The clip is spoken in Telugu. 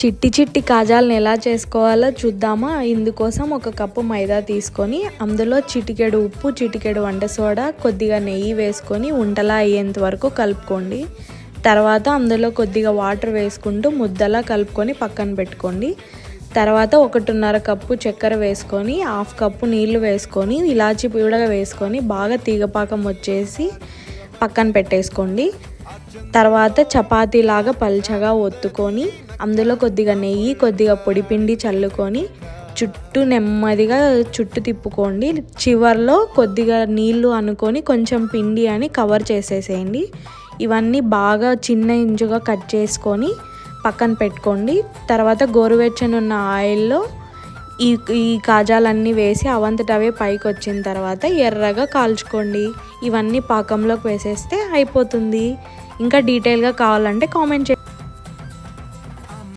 చిట్టి చిట్టి కాజాలను ఎలా చేసుకోవాలో చూద్దామా. ఇందుకోసం ఒక కప్పు మైదా తీసుకొని అందులో చిటికెడు ఉప్పు, చిటికెడు వంట సోడా, కొద్దిగా నెయ్యి వేసుకొని ఉంటలా అయ్యేంత వరకు కలుపుకోండి. తర్వాత అందులో కొద్దిగా వాటర్ వేసుకుంటూ ముద్దలా కలుపుకొని పక్కన పెట్టుకోండి. తర్వాత 1.5 కప్పు చక్కెర వేసుకొని 1/2 కప్పు నీళ్లు వేసుకొని ఇలాచి పౌడర్ వేసుకొని బాగా తీగపాకం వచ్చేసి పక్కన పెట్టేసుకోండి. తర్వాత చపాతీలాగా పల్చగా ఒత్తుకొని అందులో కొద్దిగా నెయ్యి, కొద్దిగా పొడిపిండి చల్లుకొని చుట్టూ నెమ్మదిగా తిప్పుకోండి. చివర్లో కొద్దిగా నీళ్లు అనుకొని కొంచెం పిండి అని కవర్ చేసేసేయండి. ఇవన్నీ బాగా చిన్న ఇంచుగా కట్ చేసుకొని పక్కన పెట్టుకోండి. తర్వాత గోరువెచ్చని ఉన్న ఆయిల్లో ఈ కాజాలన్నీ వేసి అవంతట అవే పైకి వచ్చిన తర్వాత ఎర్రగా కాల్చుకోండి. ఇవన్నీ పాకంలోకి వేసేస్తే అయిపోతుంది. ఇంకా డీటెయిల్గా కావాలంటే కామెంట్ చేయండి.